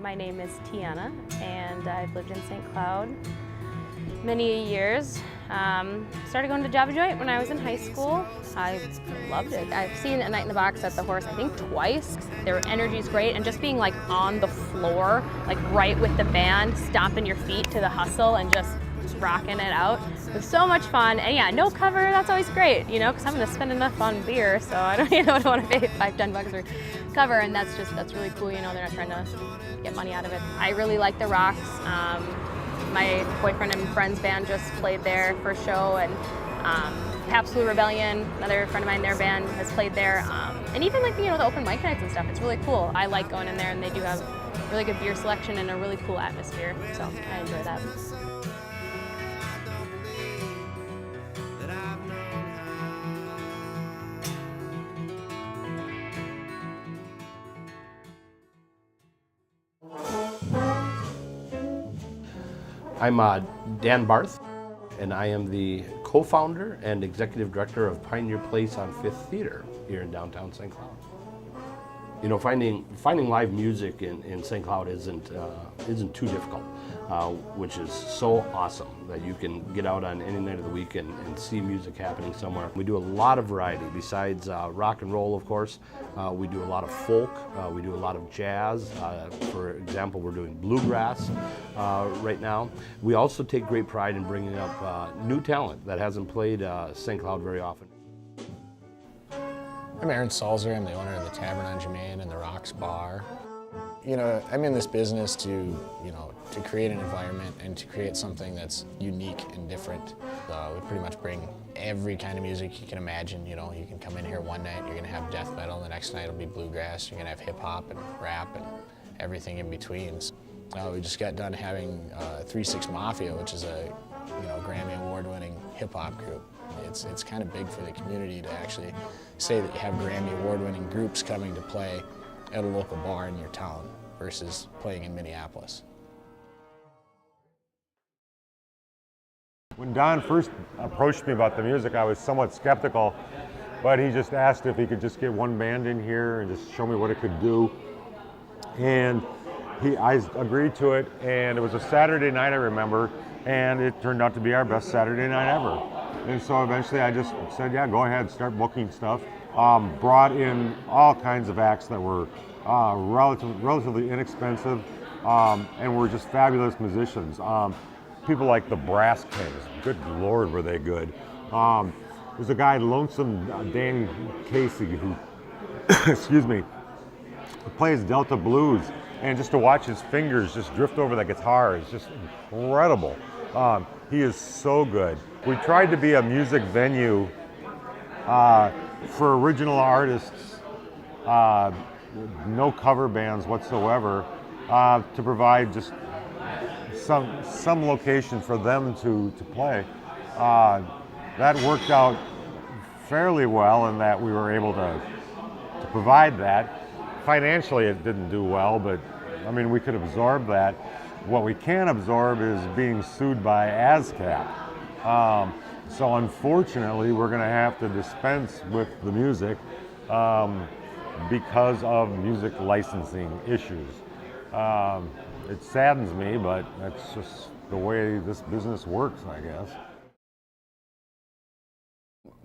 my name is Tiana, and I've lived in St. Cloud many years. Started going to Java Joint when I was in high school. I loved it. I've seen A Night in the Box at the Horse, I think twice. Their energy's great, and just being like on the floor, like right with the band, stomping your feet to the hustle and just rocking it out. It was so much fun, and yeah, no cover, that's always great, you know, because I'm gonna spend enough on beer, so I don't want to pay $5-10 for cover, and that's really cool, you know, they're not trying to get money out of it. I really like the Rocks. My boyfriend and friend's band just played there for a show, and Pabst Blue Rebellion, another friend of mine, their band has played there, and even like, you know, the open mic nights and stuff, it's really cool. I like going in there, and they do have really good beer selection and a really cool atmosphere, so I enjoy that. I'm Dan Barth, and I am the co-founder and executive director of Pioneer Place on Fifth Theater here in downtown St. Cloud. You know, finding live music in St. Cloud isn't too difficult, which is so awesome that you can get out on any night of the week and see music happening somewhere. We do a lot of variety besides rock and roll, of course. We do a lot of folk, we do a lot of jazz. For example, we're doing bluegrass right now. We also take great pride in bringing up new talent that hasn't played St. Cloud very often. I'm Aaron Salzer. I'm the owner of the Tavern on Germain and the Rocks Bar. You know, I'm in this business to create an environment and to create something that's unique and different. We pretty much bring every kind of music you can imagine. You know, you can come in here one night, you're gonna have death metal, the next night it'll be bluegrass, you're gonna have hip hop and rap and everything in between. We just got done having 3-6 Mafia, which is a Grammy award-winning hip hop group. It's kind of big for the community to actually say that you have Grammy award-winning groups coming to play at a local bar in your town versus playing in Minneapolis. When Don first approached me about the music, I was somewhat skeptical, but he just asked if he could just get one band in here and just show me what it could do. And I agreed to it, and it was a Saturday night, I remember, and it turned out to be our best Saturday night ever. And so eventually I just said, yeah, go ahead, start booking stuff. Brought in all kinds of acts that were relatively inexpensive, and were just fabulous musicians. People like the Brass Kings, good Lord, were they good. There's a guy, Lonesome Dan Casey, who, excuse me, who plays Delta Blues, and just to watch his fingers just drift over the guitar is just incredible. He is so good. We tried to be a music venue for original artists, no cover bands whatsoever, to provide just some location for them to play. That worked out fairly well in that we were able to provide that. Financially it didn't do well, but I mean, we could absorb that. What we can't absorb is being sued by ASCAP. So unfortunately, we're going to have to dispense with the music because of music licensing issues. It saddens me, but that's just the way this business works, I guess.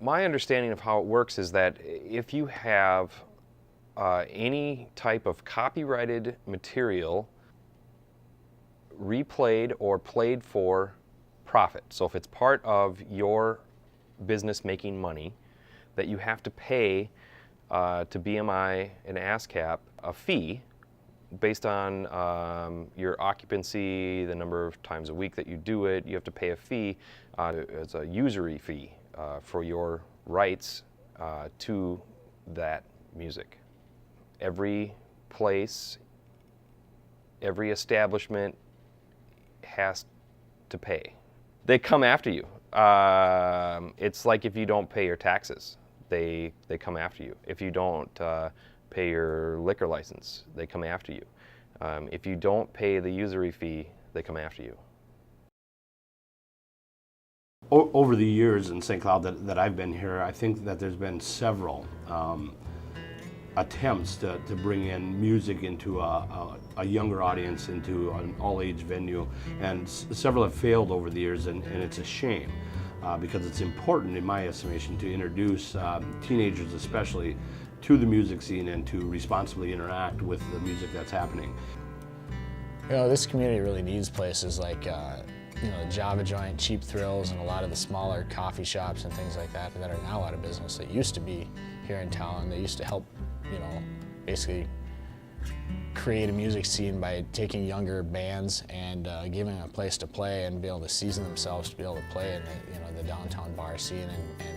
My understanding of how it works is that if you have any type of copyrighted material replayed or played for profit, so if it's part of your business making money, that you have to pay to BMI and ASCAP a fee based on your occupancy, the number of times a week that you do it. You have to pay a fee as a usury fee for your rights to that music. Every place, every establishment has to pay. They come after you. It's like if you don't pay your taxes, they come after you. If you don't pay your liquor license, they come after you. If you don't pay the usury fee, they come after you. Over the years in St. Cloud that I've been here, I think that there's been several attempts to bring in music into a younger audience, into an all-age venue, and several have failed over the years, and it's a shame because it's important, in my estimation, to introduce teenagers especially to the music scene and to responsibly interact with the music that's happening. You know, this community really needs places like you know, the Java Joint, Cheap Thrills, and a lot of the smaller coffee shops and things like that that are now out of business that used to be here in town. They used to help, you know, basically create a music scene by taking younger bands and giving them a place to play and be able to season themselves to be able to play in the, you know, the downtown bar scene and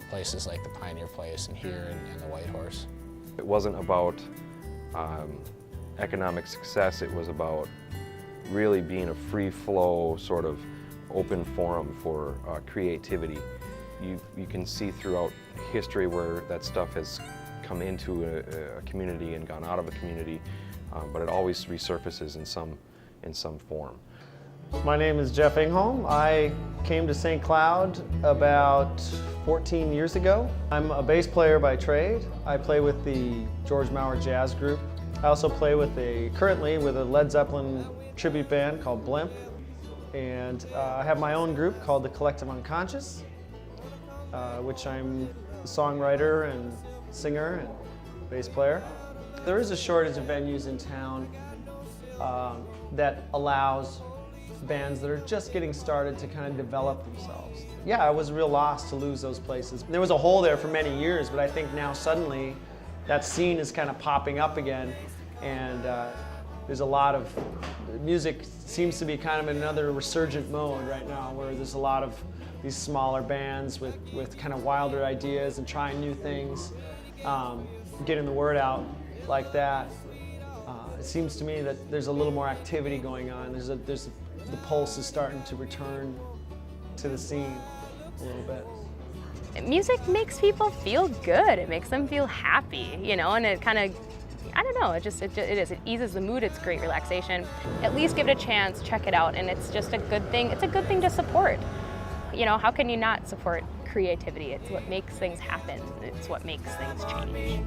places like the Pioneer Place and here and the White Horse. It wasn't about economic success, it was about really being a free flow, sort of open forum for creativity. You can see throughout history where that stuff has come into a community and gone out of a community, but it always resurfaces in some form. My name is Jeff Ingholm. I came to St. Cloud about 14 years ago. I'm a bass player by trade. I play with the George Maurer Jazz Group. I also play currently with a Led Zeppelin tribute band called Blimp. And I have my own group called the Collective Unconscious, which I'm a songwriter and singer and bass player. There is a shortage of venues in town that allows bands that are just getting started to kind of develop themselves. Yeah, it was a real loss to lose those places. There was a hole there for many years, but I think now suddenly that scene is kind of popping up again, and there's a lot of music seems to be kind of in another resurgent mode right now, where there's a lot of these smaller bands with kind of wilder ideas and trying new things, getting the word out like that. It seems to me that there's a little more activity going on. The pulse is starting to return to the scene a little bit. Music makes people feel good. It makes them feel happy, you know, and it kind of, I don't know, it eases the mood, it's great relaxation. At least give it a chance, check it out, and it's just a good thing. It's a good thing to support. You know, how can you not support creativity? It's what makes things happen. It's what makes things change.